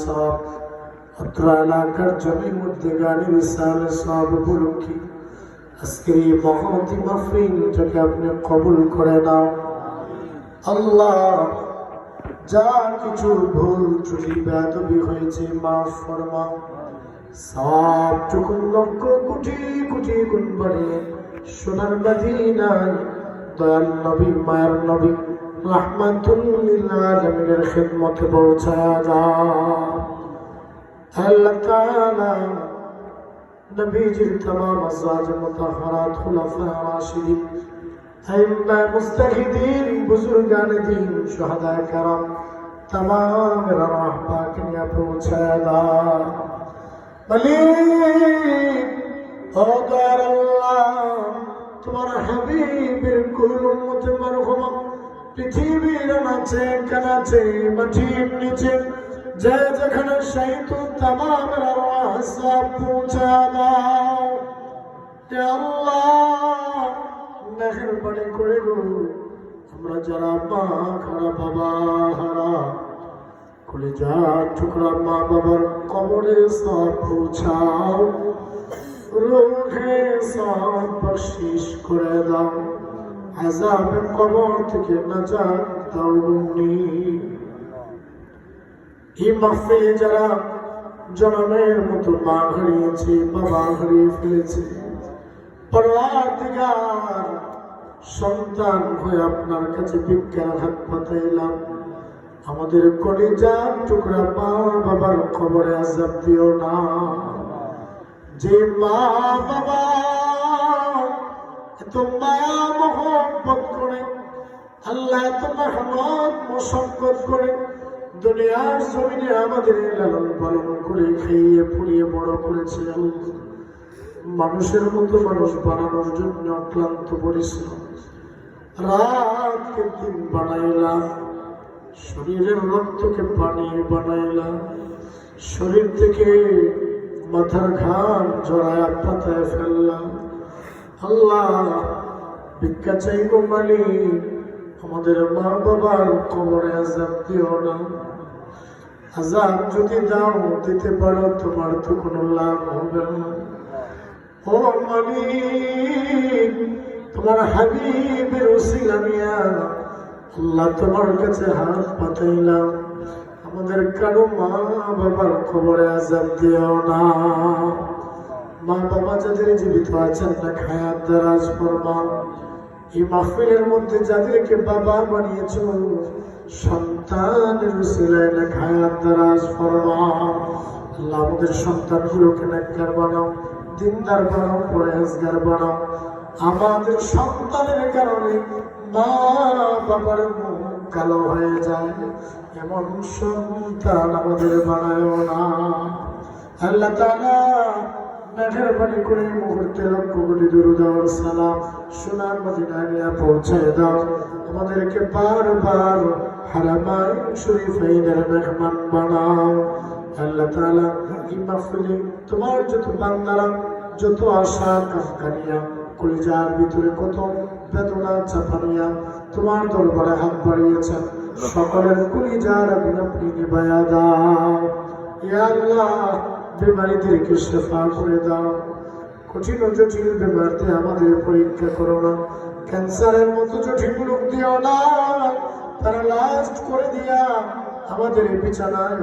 সব অত্র এলাকার জমি মধ্যে গাড়ি বিশাল সব উপলক্ষী আজকের এই মহতি মাহফিলটাকে আপনি কবুল করে নাও আল্লাহ। যা কিছু ভুল ত্রুটি বেয়াদবি হয়েছে মাফ ফরমাও, সব টুকুন লক্ষ কোটি কোটি গুণ বাড়িয়ে সোনার মদিনায় দয়াল নবী মায়ের নবী রাহমাতুল লিল আলামিনের খিদমতে পৌঁছায়া দাও। আল্লাহ তাআলা নবীজির तमाम আজওয়াজ মুতাহহারাত খুলাফা রাশিদিন আইম্মা মুস্তাহিদিন বুজুর্গান দ্বীন শুহাদায়ে کرام तमाम রাহ পাক নিয়ে পৌঁছায়া দাও। মালিক ও দয়ার আল্লাহ, তোমার হাবিবের কুল উম্মতে মারহুমা পৃথিবীর মাঝে কানাচে মাটির নিচে যে যেখানে শহীদ तमाम রাহ সব পৌঁছা দাও। হে আল্লাহ, মেহেরবানি করে গো, আমরা যারা মা খারা বাবা হারা কলিজার টুকরা মা বাবার কবরে সব পৌঁছাও, রূহে সব বখশিশ করে দাও, আযাবে কবর থেকে নাজাত দাও। এই মাহফিলে যারা জনমের মতো মা হারিয়েছে, বাবা হারিয়ে ফেলেছে, পরওয়ারদিগার সন্তান হয়ে আপনার কাছে ভিক্ষার হাত পাতাইলাম, আমাদের কলিজার টুকরা মা বাবার কবরে আযাব দিও না। যে মা বাবা এত মায়া মহব্বত করে, আল্লাহ এত মেহনত মশক্কত করে দুনিয়ার জমিনে আমাদের লালন পালন করে খাইয়ে পুড়িয়ে বড় করেছে, মানুষের মতো মানুষ বানানোর জন্য অক্লান্ত পরিশ্রম, রাতকে দিন বানাইলাম, শরীরের রক্তকে পানি বানাইলাম, শরীর থেকে মাথার ঘাম জড়ায় পাতায় ফেললাম। আল্লাহ, ভিক্ষা চাইব মালিক, আমাদের মা বাবার কবরে আযাব দিও না। আযাব যদি দাও দিতে পারো, তোমার তো কোনো লাভ হবে না। ও মালিক, তোমার হাবিবের ওসিলা নিয়া আল্লাহ তোমার কাছে হাত পাতাইলাম, আমাদের কারো মা বাবার কবরে আযাব দিও না। মা বাবা যাদের জীবিত আছেন না হায়াত দারাজ ফরমাও। এই মাহফিলের মধ্যে যাদেরকে বাবা বানিয়েছ, সন্তানের উসিলায় না হায়াত দারাজ ফরমাও। আল্লাহ, আমাদের সন্তানগুলোকে নেককার বানাও, দিনদার বানাও, পরহেজগার বানাও। আমাদের সন্তানের কারণে মা বাবার মুখ কালো হয়ে যায়, এমন সন্তান আমাদের বানায়ও না। আল্লাহ তাআলা মেহেরবানি করে মুহূর্তে লক্ষ কোটি দুরূদ ও সালাম সোনার মদিনায় নিয়ে পৌঁছায় দাও। আমাদেরকে বারবার হারামাইন শরীফাইনের মেহমান বানাও। আল্লাহ তাআলা, এই মাহফিলে তোমার যত বান্দারা, যত আশা কামকানিয়া, কলিজার ভিতরে কত বেদনা চাপানিয়া তোমার দরবারে হাত বাড়িয়েছেন, সকলের কলিজার আগুন আপনি নিভাইয়া দাও। ইয়া আল্লাহ, বেমারিদেরকে শেফা করে দাও, কঠিন ও জটিল বেমারিতে আমাদের পরীক্ষা করো না, ক্যান্সারের মতো জটিল রোগ দিও না, তারা লাস্ট করে দিয়া আমাদের বিছানায়